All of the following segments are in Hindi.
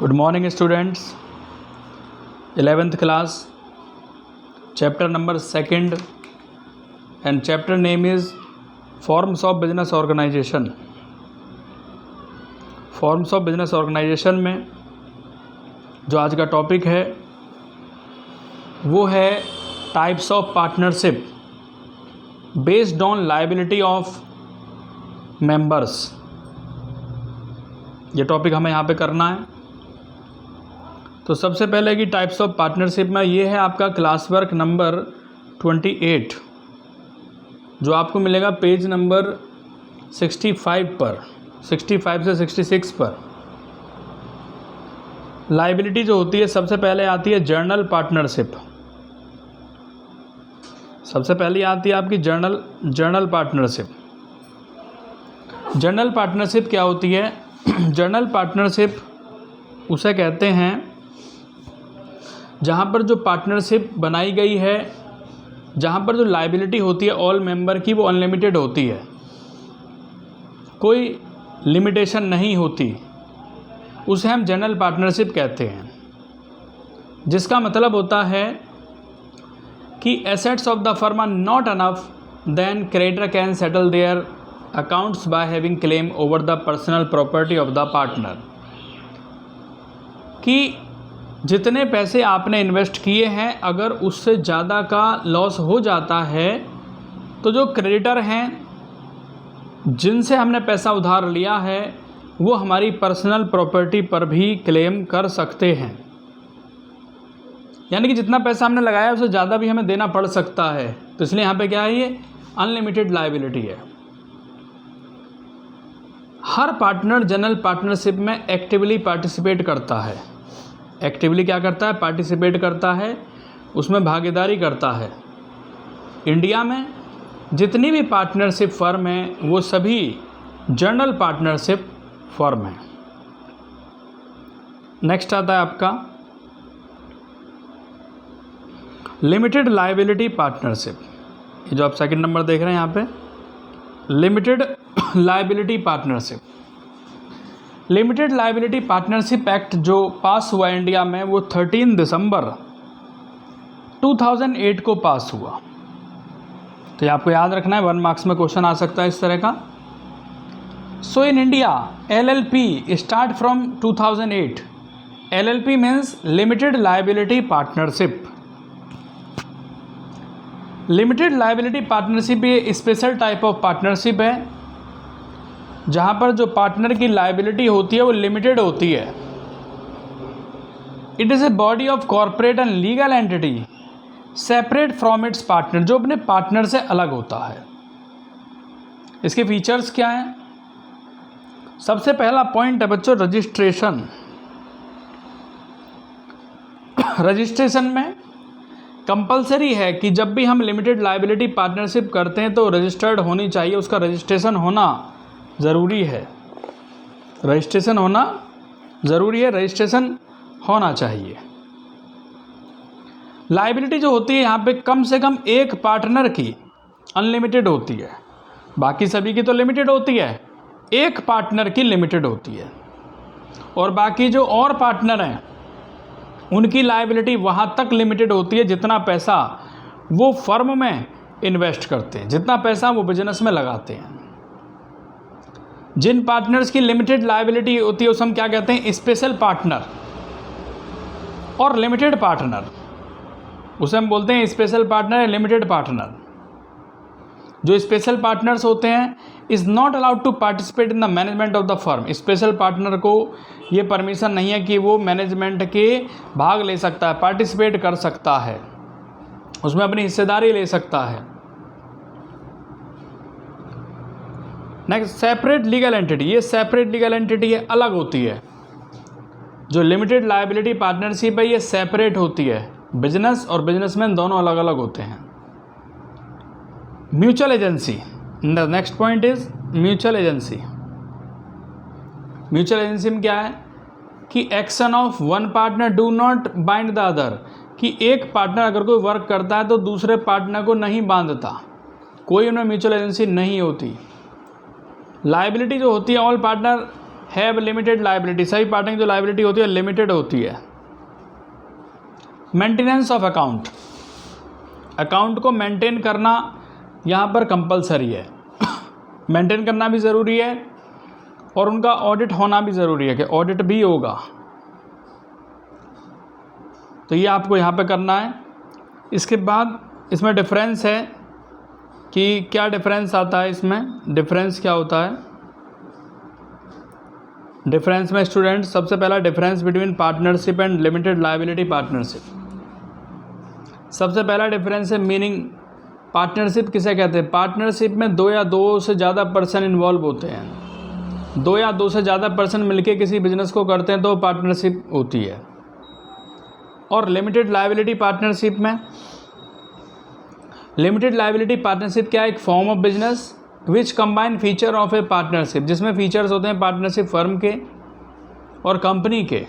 Good morning students, 11th class, chapter number 2nd and chapter name is Forms of Business Organization. Forms of Business Organization में जो आज का टॉपिक है वो है types of partnership based on liability of members. ये टॉपिक हमें यहाँ पे करना है। तो सबसे पहले की टाइप्स ऑफ पार्टनरशिप में ये है आपका क्लास वर्क नंबर 28 जो आपको मिलेगा पेज नंबर 65 पर, 65 से 66 पर। लायबिलिटी जो होती है सबसे पहले आती है जर्नल पार्टनरशिप। सबसे पहले आती है आपकी जर्नल पार्टनरशिप। जर्नल पार्टनरशिप क्या होती है? जर्नल पार्टनरशिप उसे कहते हैं जहाँ पर जो पार्टनरशिप बनाई गई है, जहाँ पर जो लायबिलिटी होती है ऑल मेंबर की वो अनलिमिटेड होती है, कोई लिमिटेशन नहीं होती, उसे हम जनरल पार्टनरशिप कहते हैं। जिसका मतलब होता है कि assets of the firm are not enough then creditor can settle their accounts by having claim over the personal property of the partner. कि जितने पैसे आपने इन्वेस्ट किए हैं अगर उससे ज़्यादा का लॉस हो जाता है तो जो क्रेडिटर हैं जिनसे हमने पैसा उधार लिया है वो हमारी पर्सनल प्रॉपर्टी पर भी क्लेम कर सकते हैं। यानी कि जितना पैसा हमने लगाया उससे ज़्यादा भी हमें देना पड़ सकता है। तो इसलिए यहाँ पे क्या है, ये अनलिमिटेड लायबिलिटी है। हर पार्टनर जनरल पार्टनरशिप में एक्टिवली पार्टिसिपेट करता है। एक्टिवली क्या करता है? पार्टिसिपेट करता है, उसमें भागीदारी करता है। इंडिया में जितनी भी पार्टनरशिप फर्म हैं वो सभी जनरल पार्टनरशिप फर्म हैं। नेक्स्ट आता है आपका लिमिटेड लायबिलिटी पार्टनरशिप। ये जो आप सेकंड नंबर देख रहे हैं यहाँ पे, limited liability partnership. Limited liability partnership act जो पास हुआ इंडिया में वो 13 दिसंबर 2008 को पास हुआ। तो ये आपको याद रखना है, 1 मार्क्स में क्वेश्चन आ सकता है इस तरह का। So in India LLP start from 2008। LLP means limited liability partnership. Limited liability partnership ये स्पेशल टाइप ऑफ पार्टनरशिप है जहाँ पर जो पार्टनर की लायबिलिटी होती है वो लिमिटेड होती है। It is a body of corporate and legal entity separate from its partner, जो अपने पार्टनर से अलग होता है। इसके फीचर्स क्या हैं? सबसे पहला पॉइंट है बच्चों रजिस्ट्रेशन। रजिस्ट्रेशन में कंपलसरी है कि जब भी हम लिमिटेड लायबिलिटी पार्टनरशिप करते हैं तो रजिस्टर्ड होनी चाहिए, उसका रजिस्ट्रेशन होना ज़रूरी है। रजिस्ट्रेशन होना ज़रूरी है, रजिस्ट्रेशन होना चाहिए। लायबिलिटी जो होती है यहाँ पे कम से कम एक पार्टनर की अनलिमिटेड होती है, बाकी सभी की तो लिमिटेड होती है, एक पार्टनर की लिमिटेड होती है। और बाकी जो और पार्टनर हैं उनकी लायबिलिटी वहाँ तक लिमिटेड होती है जितना पैसा वो फर्म में इन्वेस्ट करते हैं, जितना पैसा वो बिजनेस में लगाते हैं। जिन पार्टनर्स की लिमिटेड लायबिलिटी होती है उसे हम क्या कहते हैं? स्पेशल पार्टनर और लिमिटेड पार्टनर। उसे हम बोलते हैं स्पेशल पार्टनर या लिमिटेड पार्टनर। जो स्पेशल पार्टनर्स होते हैं is not allowed to participate in the management of the firm. Special partner को ये परमिशन नहीं है कि वो मैनेजमेंट के भाग ले सकता है, पार्टिसिपेट कर सकता है, उसमें अपनी हिस्सेदारी ले सकता है। Next separate legal entity. ये सेपरेट लीगल एंटिटी है, अलग होती है। जो लिमिटेड लायबिलिटी पार्टनरशिप है ये सेपरेट होती है। बिजनेस और बिजनेसमैन दोनों अलग अलग होते हैं। Mutual agency. The next point is mutual agency. Mutual agency में क्या है कि action of one partner do not bind the other. कि एक पार्टनर अगर कोई वर्क करता है तो दूसरे पार्टनर को नहीं बांधता, कोई उनमें म्यूचुअल एजेंसी नहीं होती। लायबिलिटी जो होती है all partner have limited liability, सभी पार्टनर की जो लाइबिलिटी होती है लिमिटेड होती है। मेंटेनेंस ऑफ अकाउंट, अकाउंट को मेंटेन करना यहाँ पर कंपलसरी है। मेंटेन करना भी ज़रूरी है और उनका ऑडिट होना भी ज़रूरी है कि ऑडिट भी होगा, तो ये आपको यहाँ पे करना है। इसके बाद इसमें डिफरेंस है कि क्या डिफरेंस आता है, इसमें डिफरेंस क्या होता है। डिफरेंस में स्टूडेंट सबसे पहला difference between partnership and limited liability partnership. सबसे पहला डिफरेंस है मीनिंग। पार्टनरशिप किसे कहते हैं? पार्टनरशिप में दो या दो से ज़्यादा पर्सन इन्वॉल्व होते हैं, दो या दो से ज़्यादा पर्सन मिलके किसी बिजनेस को करते हैं तो पार्टनरशिप होती है। और लिमिटेड लायबिलिटी पार्टनरशिप में, लिमिटेड लायबिलिटी पार्टनरशिप क्या है? एक form of business which combine feature of A partnership, जिसमें फीचर्स होते हैं पार्टनरशिप फर्म के और कंपनी के।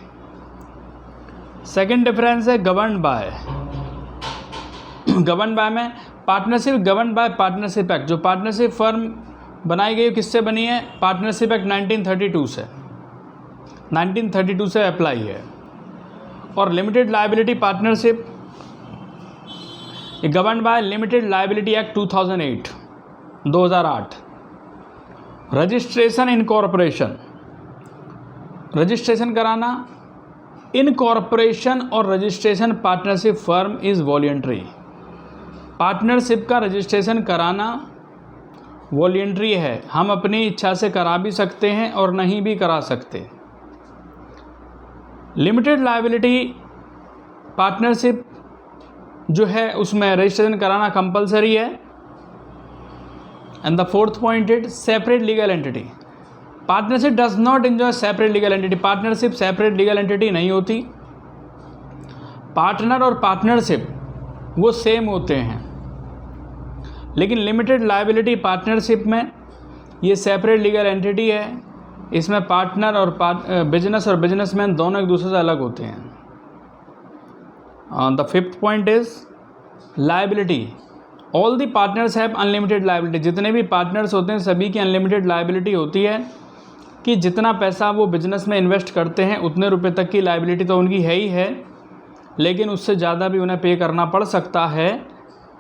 सेकंड डिफरेंस है गवर्न बाय। गवर्न बाय में partnership govern by partnership act, जो पार्टनरशिप फर्म बनाई गई किससे बनी है? पार्टनरशिप एक्ट 1932 से, 1932 से अप्लाई है। और limited liability partnership govern by limited liability act 2008। Registration incorporation, registration कराना, इनकॉर्पोरेशन और registration partnership firm is voluntary. Partnership का रजिस्ट्रेशन कराना वॉलंटरी है, हम अपनी इच्छा से करा भी सकते हैं और नहीं भी करा सकते। लिमिटेड लायबिलिटी पार्टनरशिप जो है उसमें रजिस्ट्रेशन कराना कंपलसरी है। And the fourth point is separate legal entity. Partnership does not enjoy separate legal entity. Partnership separate legal entity नहीं होती। पार्टनर और पार्टनरशिप वो सेम होते हैं, लेकिन लिमिटेड लायबिलिटी पार्टनरशिप में ये सेपरेट लीगल एंटिटी है। इसमें पार्टनर और बिजनेस और बिजनेसमैन दोनों एक दूसरे से अलग होते हैं। The fifth point is liability. All the partners have unlimited liability. जितने भी पार्टनर्स होते हैं सभी की अनलिमिटेड लायबिलिटी होती है कि जितना पैसा वो बिजनेस में इन्वेस्ट करते हैं उतने रुपए तक की लायबिलिटी तो उनकी है ही है, लेकिन उससे ज़्यादा भी उन्हें पे करना पड़ सकता है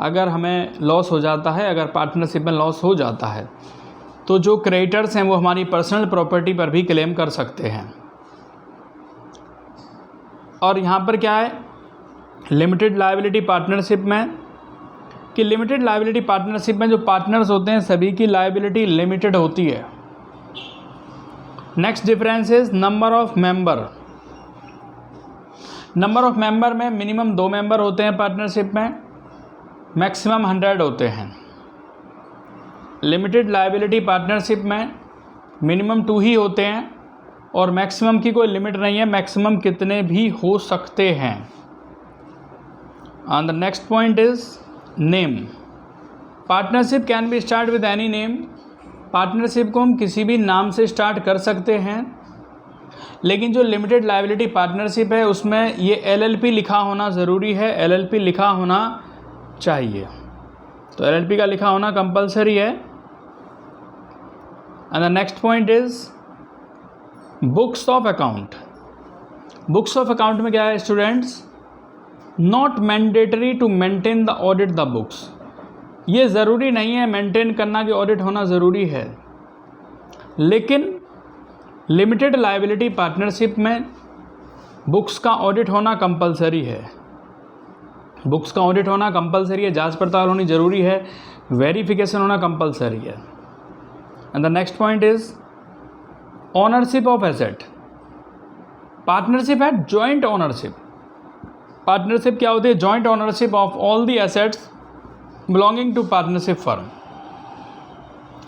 अगर हमें लॉस हो जाता है, अगर पार्टनरशिप में लॉस हो जाता है तो जो क्रेडिटर्स हैं वो हमारी पर्सनल प्रॉपर्टी पर भी क्लेम कर सकते हैं। और यहाँ पर क्या है लिमिटेड लायबिलिटी पार्टनरशिप में कि लिमिटेड लायबिलिटी पार्टनरशिप में जो पार्टनर्स होते हैं सभी की लायबिलिटी लिमिटेड होती है। Next difference is number of member. Number of member में मिनिमम 2 मेंबर होते हैं पार्टनरशिप में, मैक्सिमम 100 होते हैं। लिमिटेड लायबिलिटी पार्टनरशिप में मिनिमम 2 ही होते हैं और मैक्सिमम की कोई लिमिट नहीं है, मैक्सिमम कितने भी हो सकते हैं। And the next point is name. Partnership can be start with any name. Partnership को हम किसी भी नाम से स्टार्ट कर सकते हैं, लेकिन जो लिमिटेड लायबिलिटी पार्टनरशिप है उसमें ये LLP लिखा होना ज़रूरी है, LLP लिखा होना चाहिए, तो LLP का लिखा होना कंपलसरी है। And the next point is books of account. Books of account में क्या है students? Not mandatory to maintain the audit the books. ये ज़रूरी नहीं है मेंटेन करना कि ऑडिट होना ज़रूरी है, लेकिन लिमिटेड लायबिलिटी पार्टनरशिप में बुक्स का ऑडिट होना कंपलसरी है। बुक्स का ऑडिट होना कंपलसरी है, जांच पड़ताल होनी ज़रूरी है, वेरिफिकेशन होना कंपलसरी है। And the next point is ownership of asset. Partnership है जॉइंट ओनरशिप। पार्टनरशिप क्या होती है? Joint ownership of all the assets belonging to partnership firm.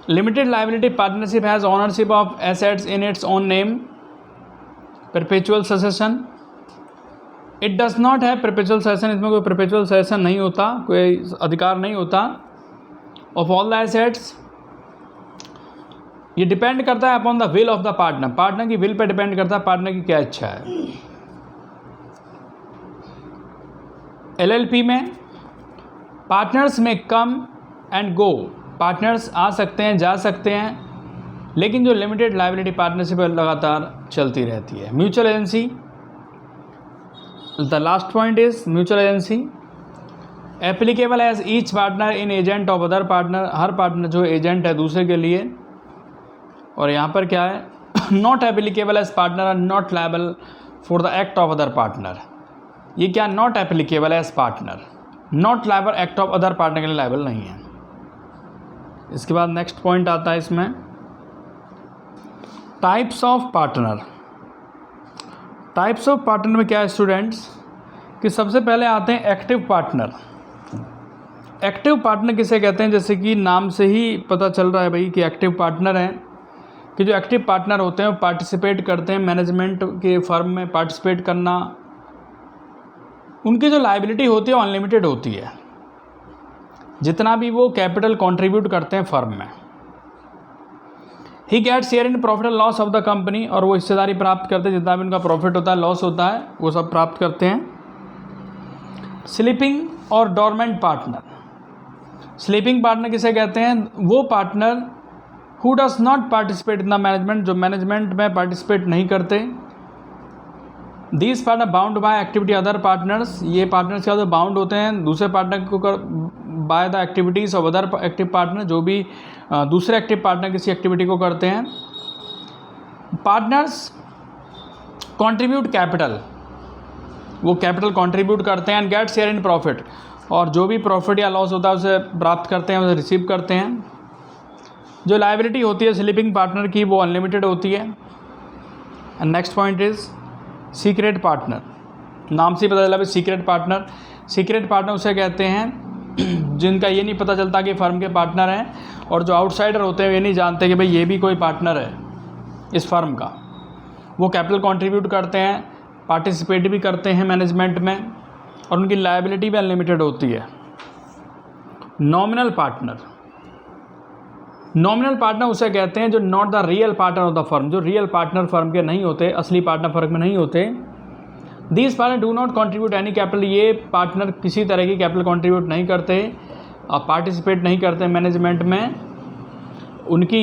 Limited liability partnership has ownership of assets in its own name, perpetual succession. It does not have perpetual succession. इसमें कोई परपेचुअल सक्सेशन नहीं होता, कोई अधिकार नहीं होता। ऑफ ऑल द एसेट्स, ये डिपेंड करता है upon the will of the partner. Partner की विल पे डिपेंड करता है, पार्टनर की क्या इच्छा है। LLP में पार्टनर्स में कम एंड गो, पार्टनर्स आ सकते हैं जा सकते हैं, लेकिन जो लिमिटेड लायबिलिटी पार्टनरशिप लगातार चलती रहती है। Mutual agency, the last point is mutual agency applicable as each partner in agent of other partner, हर पार्टनर जो एजेंट है दूसरे के लिए। और यहाँ पर क्या है, not applicable as partner are not liable for the act of other partner. ये क्या, not applicable as partner, not liable act of other partner के लिए लायबल नहीं है। इसके बाद नेक्स्ट पॉइंट आता है इसमें types of partner. Types of partner में क्या है स्टूडेंट्स कि सबसे पहले आते हैं एक्टिव पार्टनर। एक्टिव पार्टनर किसे कहते हैं, जैसे कि नाम से ही पता चल रहा है भाई कि एक्टिव पार्टनर हैं, कि जो एक्टिव पार्टनर होते हैं वो पार्टिसिपेट करते हैं मैनेजमेंट के फर्म में। पार्टिसिपेट करना, उनकी जो लायबिलिटी होती है वो अनलिमिटेड होती है, जितना भी वो कैपिटल कंट्रीब्यूट करते हैं फर्म में। He get share in profit and loss of the company, और वो हिस्सेदारी प्राप्त करते हैं, जितना भी उनका प्रॉफिट होता है लॉस होता है वो सब प्राप्त करते हैं। स्लीपिंग और डोरमेंट पार्टनर। स्लीपिंग पार्टनर किसे कहते हैं, वो partner who does not participate in the management, जो मैनेजमेंट में पार्टिसिपेट नहीं करते। These partner bound by activity other partners, ये पार्टनर्स क्या होते हैं, बाउंड होते हैं दूसरे पार्टनर को by the activities of other active partner, जो भी दूसरे एक्टिव पार्टनर किसी एक्टिविटी को करते हैं। पार्टनर्स कंट्रीब्यूट कैपिटल, वो कैपिटल कंट्रीब्यूट करते हैं। And get share in profit, और जो भी प्रॉफिट या लॉस होता है उसे प्राप्त करते हैं, उसे रिसीव करते हैं। जो लायबिलिटी होती है स्लीपिंग पार्टनर की वो अनलिमिटेड होती है। And next point is secret partner. नाम से पता चला भाई सीक्रेट पार्टनर। सीक्रेट पार्टनर उसे कहते हैं जिनका ये नहीं पता चलता कि फर्म के पार्टनर हैं, और जो आउटसाइडर होते हैं ये नहीं जानते कि भाई ये भी कोई पार्टनर है इस फर्म का। वो कैपिटल कंट्रीब्यूट करते हैं, पार्टिसिपेट भी करते हैं मैनेजमेंट में, और उनकी लायबिलिटी भी अनलिमिटेड होती है। Nominal partner. नॉमिनल पार्टनर उसे कहते हैं जो not the real partner of the firm, जो रियल पार्टनर फर्म के नहीं होते, असली पार्टनर फर्म में नहीं होते। These partner do not contribute any capital, ये पार्टनर किसी तरह की कैपिटल कंट्रीब्यूट नहीं करते और पार्टिसिपेट नहीं करते मैनेजमेंट में। उनकी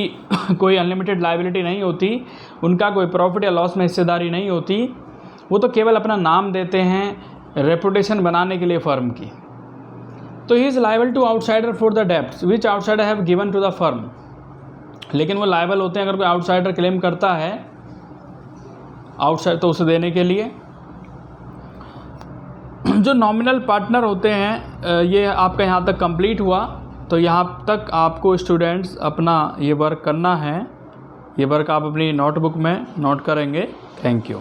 कोई अनलिमिटेड लायबिलिटी नहीं होती, उनका कोई प्रॉफिट या लॉस में हिस्सेदारी नहीं होती। वो तो केवल अपना नाम देते हैं रेपुटेशन बनाने के लिए फर्म की। तो he is liable to outsider for the debts which outsider have given to the firm, लेकिन वो लायबल होते हैं अगर कोई आउटसाइडर क्लेम करता है आउटसाइड तो उसे देने के लिए। जो नॉमिनल पार्टनर होते हैं ये आपका यहाँ तक कंप्लीट हुआ। तो यहाँ तक आपको स्टूडेंट्स अपना ये वर्क करना है। ये वर्क आप अपनी नोटबुक में नोट करेंगे। Thank you.